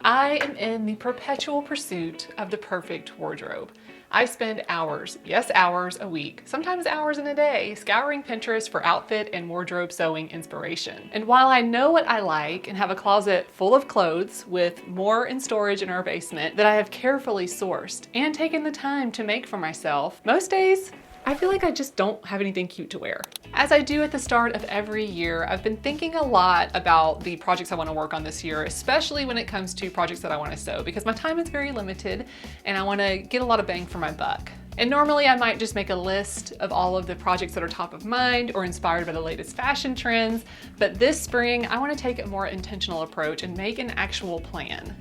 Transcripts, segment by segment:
I am in the perpetual pursuit of the perfect wardrobe. I spend hours, yes hours a week, sometimes hours in a day, scouring Pinterest for outfit and wardrobe sewing inspiration. And while I know what I like and have a closet full of clothes with more in storage in our basement that I have carefully sourced and taken the time to make for myself, most days I feel like I just don't have anything cute to wear. As I do at the start of every year, I've been thinking a lot about the projects I want to work on this year, especially when it comes to projects that I want to sew, because my time is very limited and I want to get a lot of bang for my buck. And normally I might just make a list of all of the projects that are top of mind or inspired by the latest fashion trends, but this spring I want to take a more intentional approach and make an actual plan.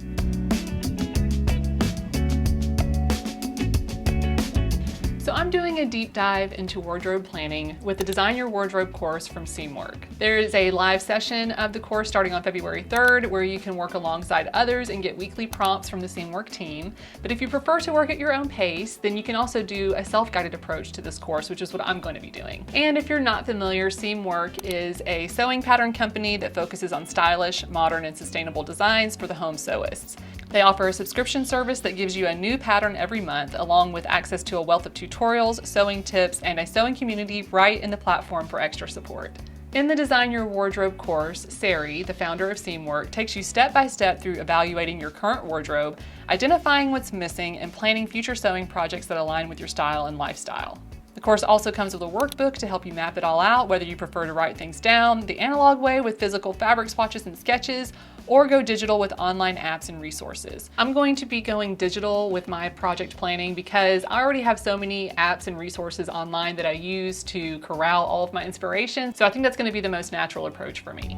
So I'm doing a deep dive into wardrobe planning with the Design Your Wardrobe course from Seamwork. There is a live session of the course starting on February 3rd where you can work alongside others and get weekly prompts from the Seamwork team. But if you prefer to work at your own pace, then you can also do a self-guided approach to this course, which is what I'm going to be doing. And if you're not familiar, Seamwork is a sewing pattern company that focuses on stylish, modern, and sustainable designs for the home sewists. They offer a subscription service that gives you a new pattern every month, along with access to a wealth of tutorials, sewing tips, and a sewing community right in the platform for extra support. In the Design Your Wardrobe course, Sari, the founder of Seamwork, takes you step by step through evaluating your current wardrobe, identifying what's missing, and planning future sewing projects that align with your style and lifestyle. The course also comes with a workbook to help you map it all out, whether you prefer to write things down the analog way with physical fabric swatches and sketches, or go digital with online apps and resources. I'm going to be going digital with my project planning because I already have so many apps and resources online that I use to corral all of my inspiration, so I think that's going to be the most natural approach for me.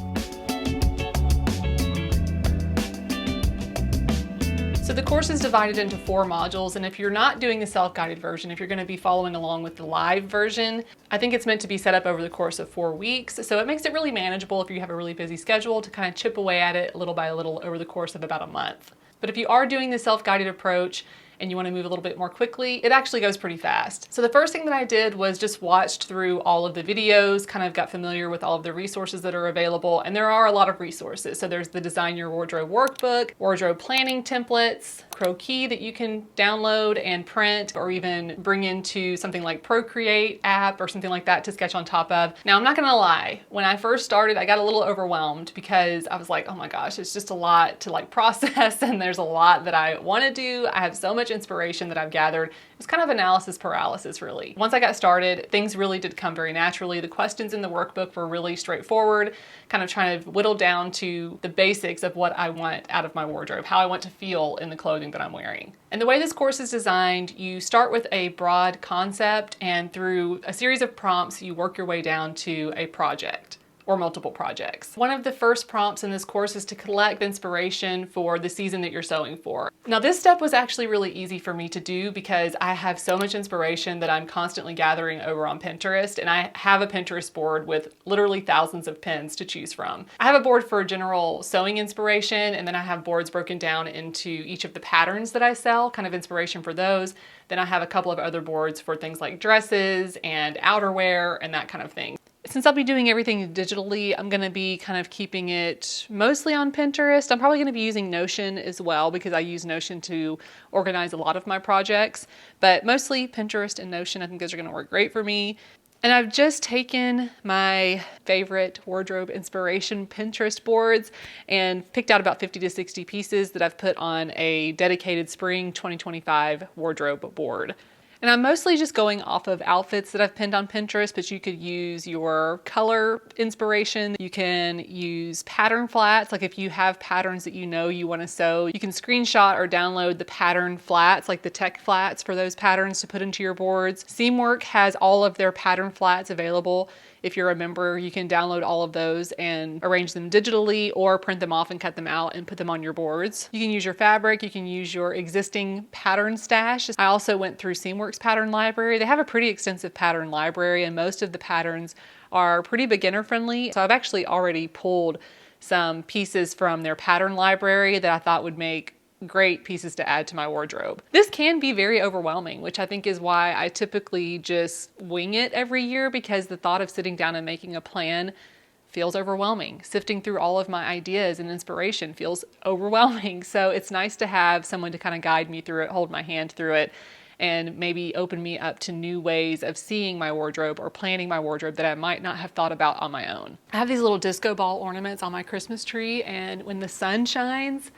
So the course is divided into 4 modules, and if you're not doing the self-guided version, if you're going to be following along with the live version, I think it's meant to be set up over the course of 4 weeks. So it makes it really manageable if you have a really busy schedule to kind of chip away at it little by little over the course of about a month. But if you are doing the self-guided approach and you want to move a little bit more quickly, it actually goes pretty fast. So the first thing that I did was just watched through all of the videos, kind of got familiar with all of the resources that are available, and there are a lot of resources. So there's the Design Your Wardrobe workbook, wardrobe planning templates, croquis that you can download and print or even bring into something like Procreate app or something like that to sketch on top of. Now, I'm not gonna lie, when I first started, I got a little overwhelmed because I was like, oh my gosh, it's just a lot to like process and there's a lot that I wanna do. I have so much inspiration that I've gathered. It was kind of analysis paralysis, really. Once I got started, things really did come very naturally. The questions in the workbook were really straightforward, kind of trying to whittle down to the basics of what I want out of my wardrobe, how I want to feel in the clothing that I'm wearing. And the way this course is designed, you start with a broad concept, and through a series of prompts, you work your way down to a project or multiple projects. One of the first prompts in this course is to collect inspiration for the season that you're sewing for. Now, this step was actually really easy for me to do because I have so much inspiration that I'm constantly gathering over on Pinterest, and I have a Pinterest board with literally thousands of pins to choose from. I have a board for general sewing inspiration, and then I have boards broken down into each of the patterns that I sell, kind of inspiration for those. Then I have a couple of other boards for things like dresses and outerwear and that kind of thing. Since I'll be doing everything digitally, I'm going to be kind of keeping it mostly on Pinterest. I'm probably going to be using Notion as well because I use Notion to organize a lot of my projects, but mostly Pinterest and Notion. I think those are going to work great for me. And I've just taken my favorite wardrobe inspiration Pinterest boards and picked out about 50 to 60 pieces that I've put on a dedicated spring 2025 wardrobe board. And I'm mostly just going off of outfits that I've pinned on Pinterest, but you could use your color inspiration. You can use pattern flats. Like if you have patterns that you know you want to sew, you can screenshot or download the pattern flats, like the tech flats for those patterns to put into your boards. Seamwork has all of their pattern flats available. If you're a member, you can download all of those and arrange them digitally or print them off and cut them out and put them on your boards. You can use your fabric, you can use your existing pattern stash. I also went through Seamwork's pattern library. They have a pretty extensive pattern library and most of the patterns are pretty beginner friendly. So I've actually already pulled some pieces from their pattern library that I thought would make great pieces to add to my wardrobe. This can be very overwhelming, which I think is why I typically just wing it every year, because the thought of sitting down and making a plan feels overwhelming. Sifting through all of my ideas and inspiration feels overwhelming. So it's nice to have someone to kind of guide me through it, hold my hand through it, and maybe open me up to new ways of seeing my wardrobe or planning my wardrobe that I might not have thought about on my own. I have these little disco ball ornaments on my Christmas tree, and when the sun shines,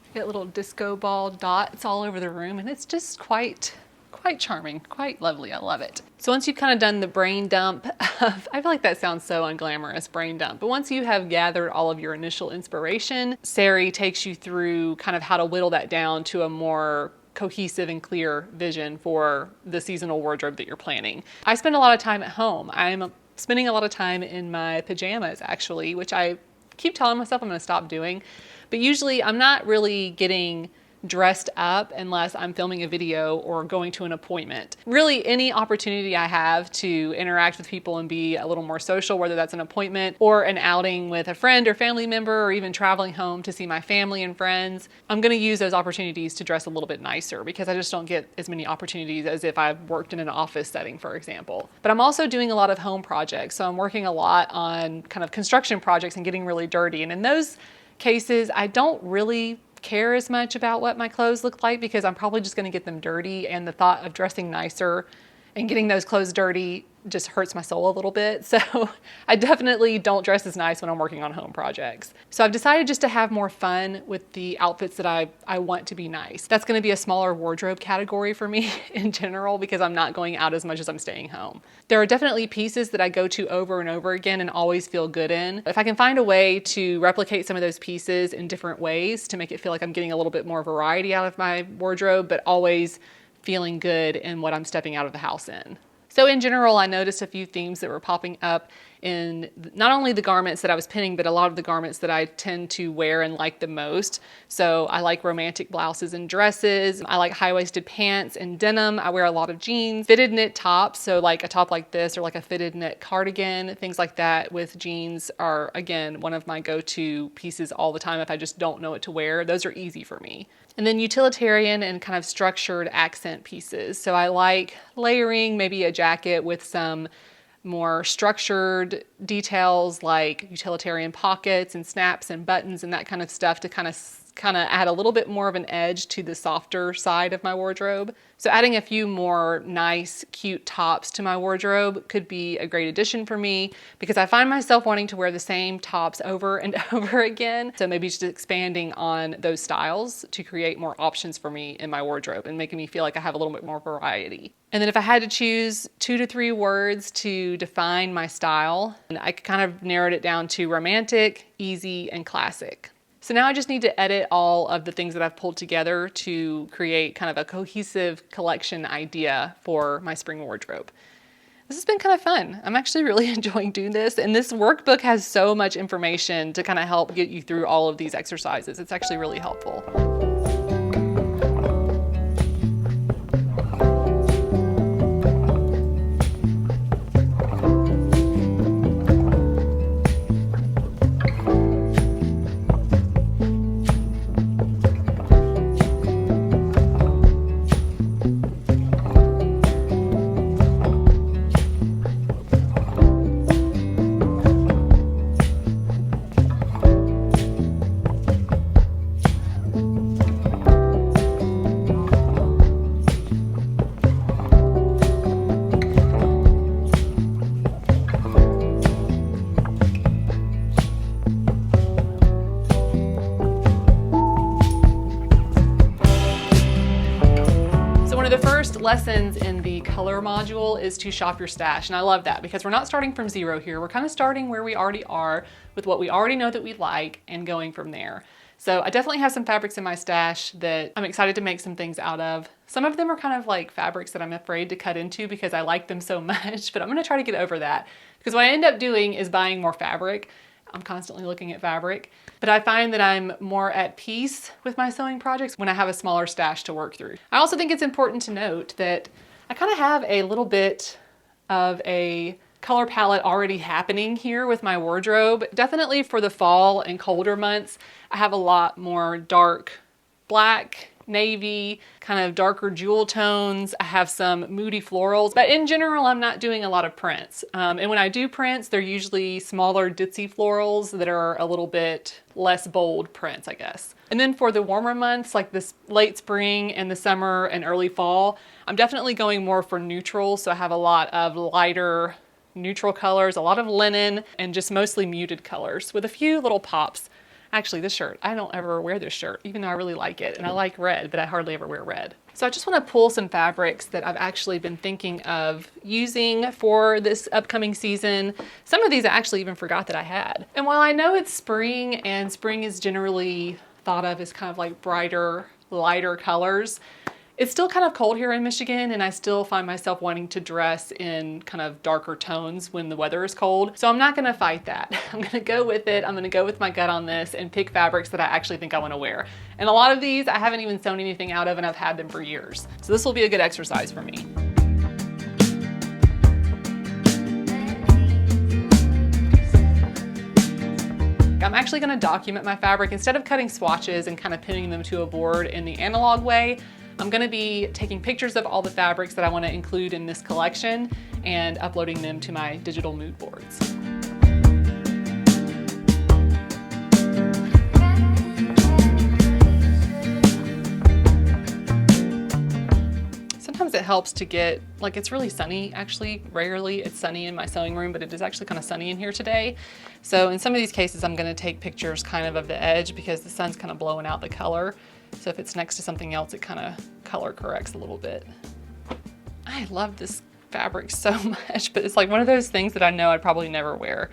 I get little disco ball dots all over the room, and it's just quite charming, quite lovely. I love it. So once you've kind of done the brain dump of, I feel like that sounds so unglamorous, brain dump, but once you have gathered all of your initial inspiration, Sari takes you through kind of how to whittle that down to a more cohesive and clear vision for the seasonal wardrobe that you're planning. I spend a lot of time at home. I'm spending a lot of time in my pajamas actually, which I keep telling myself I'm going to stop doing, but usually I'm not really getting dressed up unless I'm filming a video or going to an appointment. Really, any opportunity I have to interact with people and be a little more social, whether that's an appointment or an outing with a friend or family member, or even traveling home to see my family and friends, I'm going to use those opportunities to dress a little bit nicer because I just don't get as many opportunities as if I worked in an office setting, for example. But I'm also doing a lot of home projects. So I'm working a lot on kind of construction projects and getting really dirty. And in those cases, I don't really care as much about what my clothes look like because I'm probably just going to get them dirty, and the thought of dressing nicer and getting those clothes dirty just hurts my soul a little bit. So I definitely don't dress as nice when I'm working on home projects. So I've decided just to have more fun with the outfits that I want to be nice. That's going to be a smaller wardrobe category for me in general because I'm not going out as much as I'm staying home. There are definitely pieces that I go to over and over again and always feel good in. If I can find a way to replicate some of those pieces in different ways to make it feel like I'm getting a little bit more variety out of my wardrobe, but always feeling good in what I'm stepping out of the house in. So in general, I noticed a few themes that were popping up in not only the garments that I was pinning, but a lot of the garments that I tend to wear and like the most. So I like romantic blouses and dresses. I like high-waisted pants and denim. I wear a lot of jeans, fitted knit tops. So like a top like this or like a fitted knit cardigan, things like that with jeans are, again, one of my go-to pieces all the time if I just don't know what to wear. Those are easy for me. And then utilitarian and kind of structured accent pieces. So I like layering maybe a jacket with some more structured details like utilitarian pockets and snaps and buttons and that kind of stuff to kind of add a little bit more of an edge to the softer side of my wardrobe. So adding a few more nice, cute tops to my wardrobe could be a great addition for me because I find myself wanting to wear the same tops over and over again. So maybe just expanding on those styles to create more options for me in my wardrobe and making me feel like I have a little bit more variety. And then if I had to choose 2 to 3 words to define my style, I kind of narrowed it down to romantic, easy, and classic. So now I just need to edit all of the things that I've pulled together to create kind of a cohesive collection idea for my spring wardrobe. This has been kind of fun. I'm actually really enjoying doing this, and this workbook has so much information to kind of help get you through all of these exercises. It's actually really helpful. Lessons in the color module is to shop your stash, and I love that because we're not starting from zero here. We're kind of starting where we already are with what we already know that we like and going from there. So I definitely have some fabrics in my stash that I'm excited to make some things out of. Some of them are kind of like fabrics that I'm afraid to cut into because I like them so much, but I'm going to try to get over that because what I end up doing is buying more fabric. I'm constantly looking at fabric, but I find that I'm more at peace with my sewing projects when I have a smaller stash to work through. I also think it's important to note that I kind of have a little bit of a color palette already happening here with my wardrobe. Definitely for the fall and colder months, I have a lot more dark black, navy, kind of darker jewel tones. I have some moody florals, but in general, I'm not doing a lot of prints. And when I do prints, they're usually smaller ditzy florals that are a little bit less bold prints, I guess. And then for the warmer months, like this late spring and the summer and early fall, I'm definitely going more for neutrals. So I have a lot of lighter neutral colors, a lot of linen, and just mostly muted colors with a few little pops. Actually, this shirt, I don't ever wear this shirt, even though I really like it. And I like red, but I hardly ever wear red. So I just want to pull some fabrics that I've actually been thinking of using for this upcoming season. Some of these I actually even forgot that I had. And while I know it's spring, and spring is generally thought of as kind of like brighter, lighter colors, it's still kind of cold here in Michigan, and I still find myself wanting to dress in kind of darker tones when the weather is cold. So I'm not gonna fight that. I'm gonna go with it. I'm gonna go with my gut on this and pick fabrics that I actually think I wanna wear. And a lot of these I haven't even sewn anything out of, and I've had them for years. So this will be a good exercise for me. I'm actually gonna document my fabric. Instead of cutting swatches and kind of pinning them to a board in the analog way, I'm gonna be taking pictures of all the fabrics that I wanna include in this collection and uploading them to my digital mood boards. Sometimes it helps to get, like, it's really sunny actually. Rarely it's sunny in my sewing room, but it is actually kind of sunny in here today. So in some of these cases, I'm gonna take pictures kind of the edge because the sun's kind of blowing out the color. So if it's next to something else, it kind of color corrects a little bit. I love this fabric so much, but it's like one of those things that I know I'd probably never wear.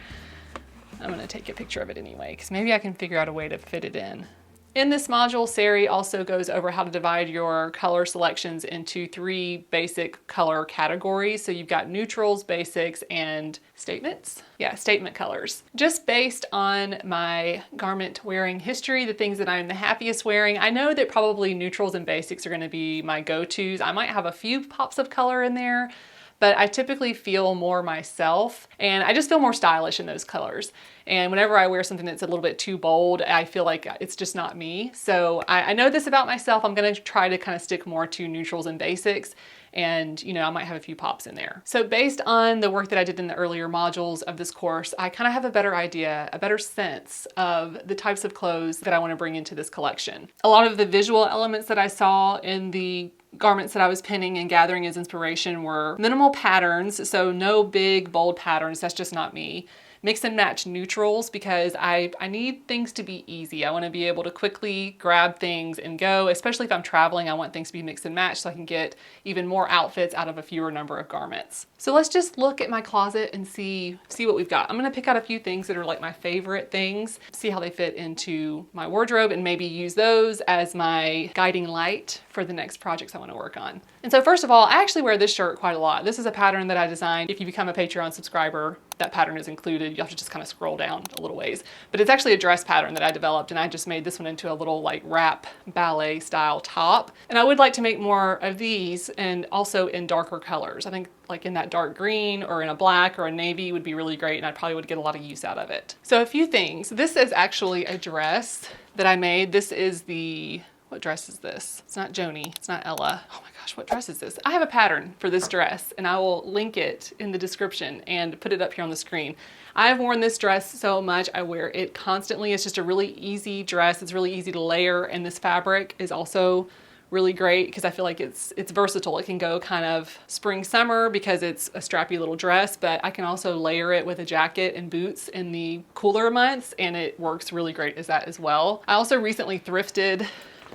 I'm gonna take a picture of it anyway, because maybe I can figure out a way to fit it in. In this module, Sari also goes over how to divide your color selections into 3 basic color categories. So you've got neutrals, basics, and statements. Yeah, statement colors. Just based on my garment wearing history, the things that I'm the happiest wearing, I know that probably neutrals and basics are gonna be my go-tos. I might have a few pops of color in there, but I typically feel more myself, and I just feel more stylish in those colors. And whenever I wear something that's a little bit too bold, I feel like it's just not me. So I know this about myself. I'm gonna try to kind of stick more to neutrals and basics, and you know, I might have a few pops in there. So based on the work that I did in the earlier modules of this course, I kind of have a better idea, a better sense of the types of clothes that I want to bring into this collection. A lot of the visual elements that I saw in the garments that I was pinning and gathering as inspiration were minimal patterns, so no big bold patterns. That's just not me. Mix and match neutrals because I need things to be easy. I want to be able to quickly grab things and go, especially if I'm traveling. I want things to be mixed and matched so I can get even more outfits out of a fewer number of garments. So let's just look at my closet and see what we've got. I'm going to pick out a few things that are like my favorite things, see how they fit into my wardrobe, and maybe use those as my guiding light for the next projects I want to work on. And so first of all, I actually wear this shirt quite a lot. This is a pattern that I designed. If you become a Patreon subscriber, that pattern is included. You have to just kind of scroll down a little ways. But it's actually a dress pattern that I developed, and I just made this one into a little like wrap ballet style top. And I would like to make more of these, and also in darker colors. I think like in that dark green or in a black or a navy would be really great, and I probably would get a lot of use out of it. So a few things. This is actually a dress that I made. This is the, what dress is this? It's not Joni, it's not Ella. Oh my gosh, what dress is this? I have a pattern for this dress, and I will link it in the description and put it up here on the screen. I have worn this dress so much, I wear it constantly. It's just a really easy dress. It's really easy to layer, and this fabric is also really great because I feel like it's versatile. It can go kind of spring summer because it's a strappy little dress, but I can also layer it with a jacket and boots in the cooler months, and it works really great as that as well. I also recently thrifted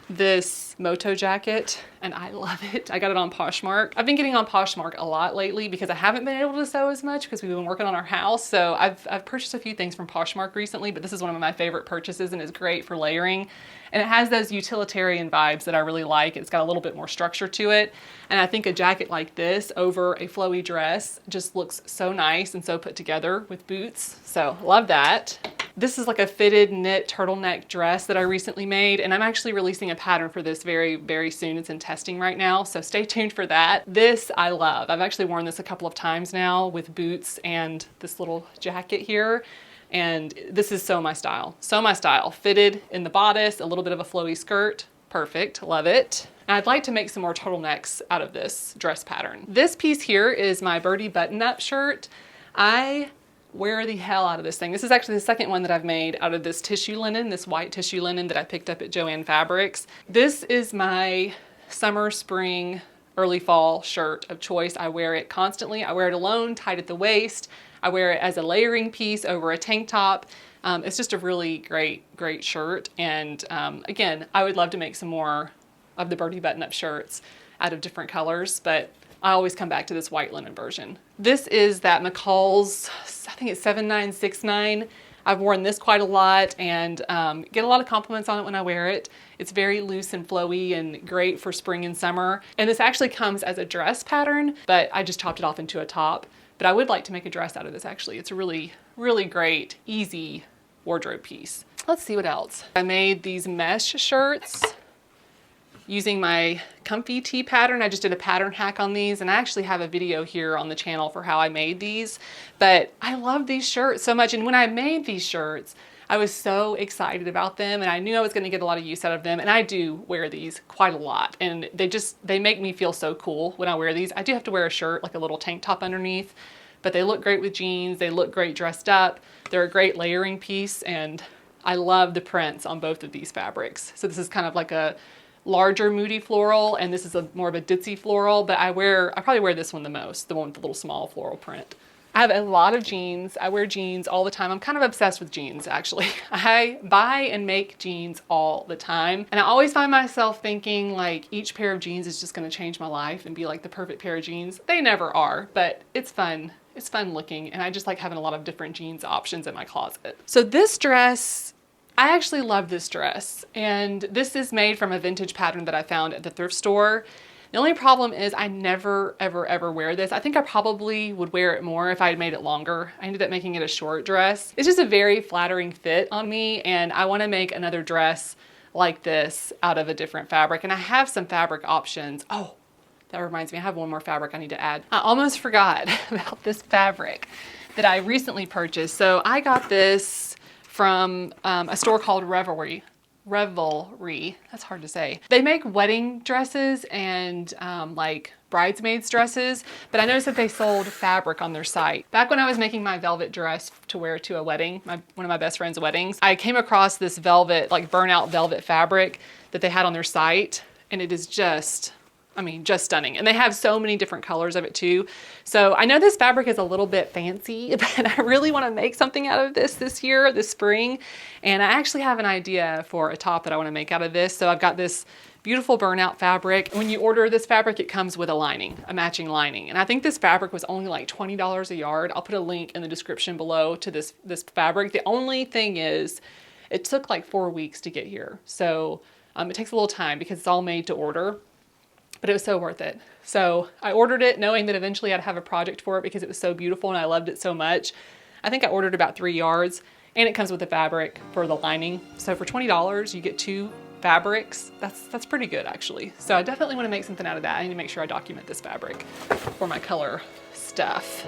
this Moto jacket, and I love it. I got it on Poshmark. I've been getting on Poshmark a lot lately because I haven't been able to sew as much because we've been working on our house. So I've purchased a few things from Poshmark recently, but this is one of my favorite purchases, and it's great for layering. And it has those utilitarian vibes that I really like. It's got a little bit more structure to it. And I think a jacket like this over a flowy dress just looks so nice and so put together with boots. So love that. This is like a fitted knit turtleneck dress that I recently made, and I'm actually releasing a pattern for this very, very soon. It's in testing right now, so stay tuned for that. This I love. I've actually worn this a couple of times now with boots and this little jacket here, and this is so my style. So my style. Fitted in the bodice, a little bit of a flowy skirt. Perfect, love it. And I'd like to make some more turtlenecks out of this dress pattern. This piece here is my birdie button-up shirt. I wear the hell out of this thing. This is actually the second one that I've made out of this tissue linen, this white tissue linen that I picked up at Joann Fabrics. This is my summer, spring, early fall shirt of choice. I wear it constantly. I wear it alone, tied at the waist. I wear it as a layering piece over a tank top. It's just a really great shirt. And again, I would love to make some more of the birdie button-up shirts out of different colors, but I always come back to this white linen version. This is that McCall's, I think it's 7969. I've worn this quite a lot and get a lot of compliments on it when I wear it. It's very loose and flowy and great for spring and summer. And this actually comes as a dress pattern, but I just chopped it off into a top. But I would like to make a dress out of this actually. It's a really great, easy wardrobe piece. Let's see what else. I made these mesh shirts using my comfy tee pattern. I just did a pattern hack on these, and I actually have a video here on the channel for how I made these. But I love these shirts so much, and when I made these shirts, I was so excited about them, and I knew I was going to get a lot of use out of them, and I do wear these quite a lot, and they make me feel so cool when I wear these. I do have to wear a shirt, like a little tank top underneath, but they look great with jeans, they look great dressed up, they're a great layering piece, and I love the prints on both of these fabrics. So this is kind of like a larger moody floral, and this is more of a ditzy floral, but I probably wear this one the most, the one with the little small floral print. I have a lot of jeans. I wear jeans all the time. I'm kind of obsessed with jeans, actually. I buy and make jeans all the time, and I always find myself thinking like each pair of jeans is just going to change my life and be like the perfect pair of jeans. They never are, but it's fun. It's fun looking, and I just like having a lot of different jeans options in my closet. So this dress, I actually love this dress, and this is made from a vintage pattern that I found at the thrift store. The only problem is I never, ever wear this. I think I probably would wear it more if I had made it longer. I ended up making it a short dress. It's just a very flattering fit on me, and I want to make another dress like this out of a different fabric, and I have some fabric options. Oh, that reminds me, I have one more fabric I need to add. I almost forgot about this fabric that I recently purchased. So I got this from a store called Revelry. That's hard to say. They make wedding dresses and like bridesmaids dresses, but I noticed that they sold fabric on their site. Back when I was making my velvet dress to wear to a wedding, one of my best friend's weddings, I came across this velvet, like burnout velvet fabric that they had on their site, and it is just stunning. And they have so many different colors of it too. So I know this fabric is a little bit fancy, but I really want to make something out of this year, this spring. And I actually have an idea for a top that I want to make out of this. So I've got this beautiful burnout fabric. When you order this fabric, it comes with a matching lining. And I think this fabric was only like $20 a yard. I'll put a link in the description below to this fabric. The only thing is it took like 4 weeks to get here. So it takes a little time because it's all made to order. But it was so worth it. So I ordered it knowing that eventually I'd have a project for it because it was so beautiful and I loved it so much. I think I ordered about 3 yards, and it comes with the fabric for the lining. So for $20, you get 2 fabrics. That's pretty good actually. So I definitely want to make something out of that. I need to make sure I document this fabric for my color stuff.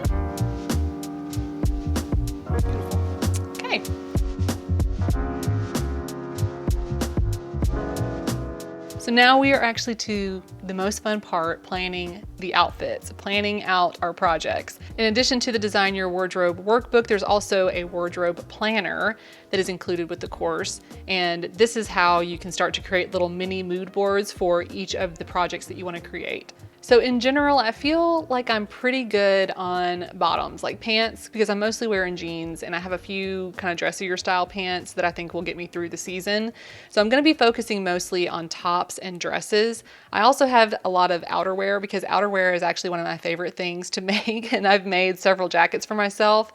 Beautiful. Okay. So now we are actually to the most fun part, planning the outfits, planning out our projects. In addition to the Design Your Wardrobe workbook, there's also a wardrobe planner that is included with the course. And this is how you can start to create little mini mood boards for each of the projects that you want to create. So in general, I feel like I'm pretty good on bottoms, like pants, because I'm mostly wearing jeans, and I have a few kind of dressier style pants that I think will get me through the season. So I'm going to be focusing mostly on tops and dresses. I also have a lot of outerwear because outerwear is actually one of my favorite things to make, and I've made several jackets for myself.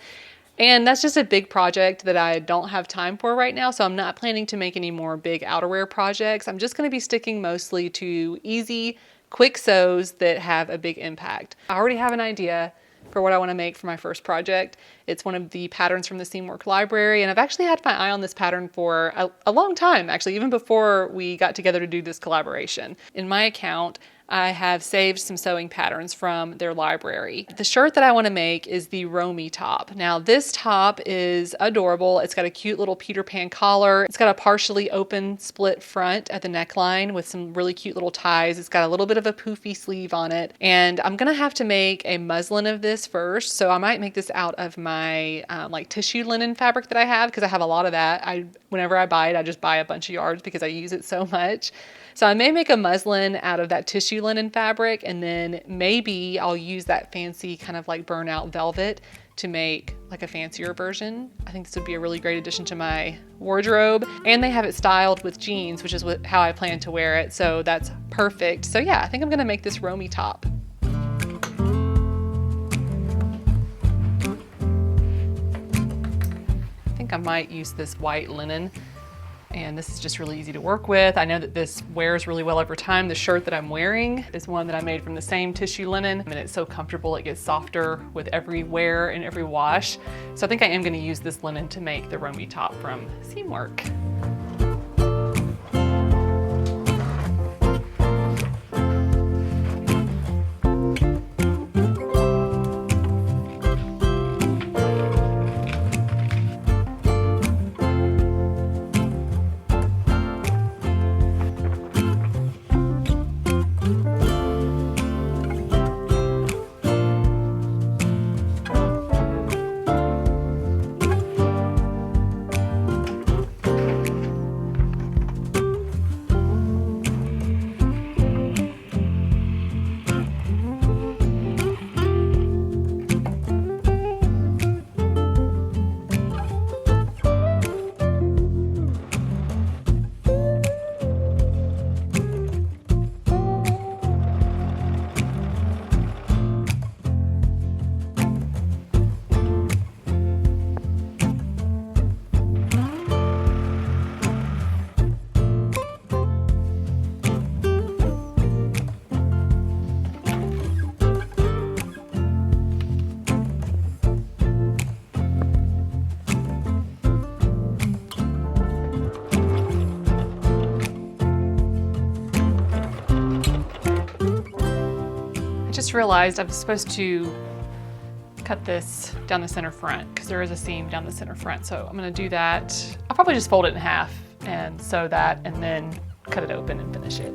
And that's just a big project that I don't have time for right now, so I'm not planning to make any more big outerwear projects. I'm just going to be sticking mostly to easy, quick sews that have a big impact. I already have an idea for what I want to make for my first project. It's one of the patterns from the Seamwork library, and I've actually had my eye on this pattern for a long time, actually, even before we got together to do this collaboration. In my account, I have saved some sewing patterns from their library. The shirt that I want to make is the Romie top. Now this top is adorable. It's got a cute little Peter Pan collar. It's got a partially open split front at the neckline with some really cute little ties. It's got a little bit of a poofy sleeve on it. And I'm gonna have to make a muslin of this first. So I might make this out of my like tissue linen fabric that I have, because I have a lot of that. Whenever I buy it, I just buy a bunch of yards because I use it so much. So I may make a muslin out of that tissue linen fabric, and then maybe I'll use that fancy kind of like burnout velvet to make like a fancier version. I think this would be a really great addition to my wardrobe. And they have it styled with jeans, which is how I plan to wear it. So that's perfect. So yeah, I think I'm gonna make this Romie top. I think I might use this white linen. And this is just really easy to work with. I know that this wears really well over time. The shirt that I'm wearing is one that I made from the same tissue linen, and it's so comfortable. It gets softer with every wear and every wash. So I think I am gonna use this linen to make the Romie top from Seamwork. Just realized I'm supposed to cut this down the center front because there is a seam down the center front. So I'm gonna do that. I'll probably just fold it in half and sew that and then cut it open and finish it.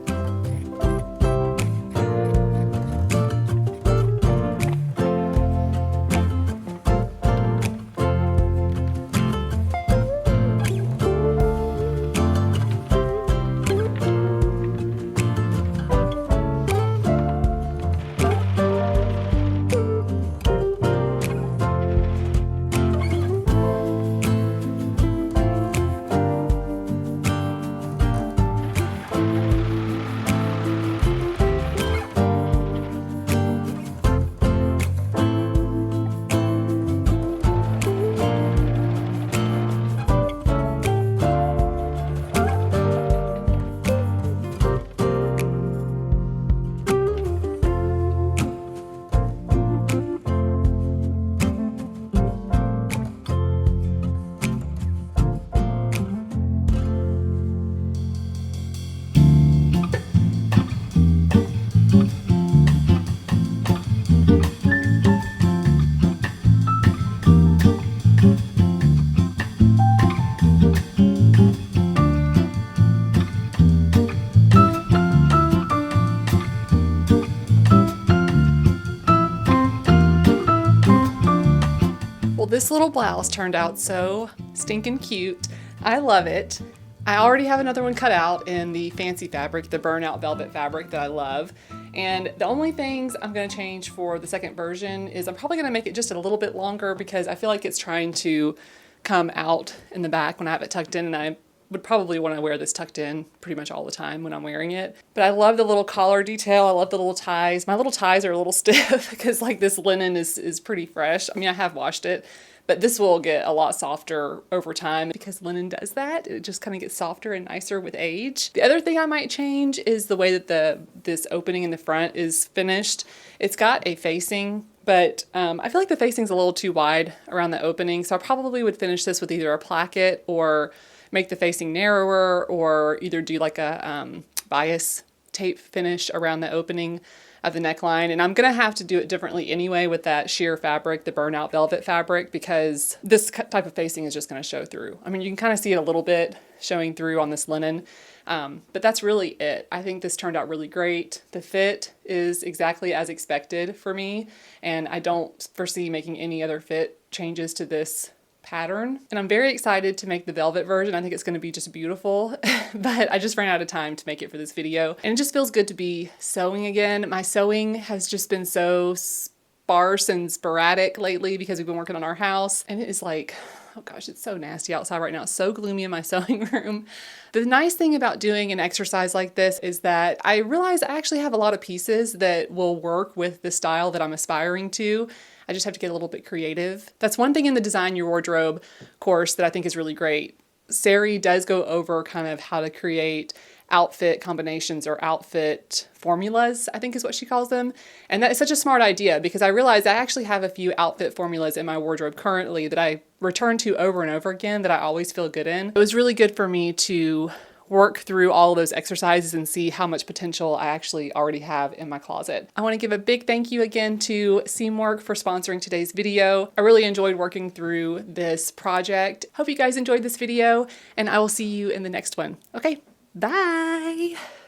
This little blouse turned out so stinking cute. I love it. I already have another one cut out in the fancy fabric, the burnout velvet fabric that I love. And the only things I'm gonna change for the second version is I'm probably gonna make it just a little bit longer because I feel like it's trying to come out in the back when I have it tucked in, and I would probably want to wear this tucked in pretty much all the time when I'm wearing it. But I love the little collar detail. I love the little ties. My little ties are a little stiff because like this linen is pretty fresh. I mean, I have washed it, but this will get a lot softer over time because linen does that. It just kind of gets softer and nicer with age. The other thing I might change is the way that this opening in the front is finished. It's got a facing, but I feel like the facing's a little too wide around the opening. So I probably would finish this with either a placket or make the facing narrower, or either do like a bias tape finish around the opening of the neckline, and I'm gonna have to do it differently anyway with that sheer fabric, the burnout velvet fabric, because this type of facing is just gonna show through. I mean, you can kind of see it a little bit showing through on this linen, but that's really it. I think this turned out really great. The fit is exactly as expected for me, and I don't foresee making any other fit changes to this pattern. And I'm very excited to make the velvet version. I think it's going to be just beautiful, but I just ran out of time to make it for this video. And it just feels good to be sewing again. My sewing has just been so sparse and sporadic lately because we've been working on our house, and it is like, oh gosh, it's so nasty outside right now. It's so gloomy in my sewing room. The nice thing about doing an exercise like this is that I realize I actually have a lot of pieces that will work with the style that I'm aspiring to. I just have to get a little bit creative. That's one thing in the Design Your Wardrobe course that I think is really great. Sari does go over kind of how to create outfit combinations or outfit formulas, I think is what she calls them. And that is such a smart idea because I realize I actually have a few outfit formulas in my wardrobe currently that I return to over and over again that I always feel good in. It was really good for me to work through all of those exercises and see how much potential I actually already have in my closet. I want to give a big thank you again to Seamwork for sponsoring today's video. I really enjoyed working through this project. Hope you guys enjoyed this video, and I will see you in the next one. Okay, bye!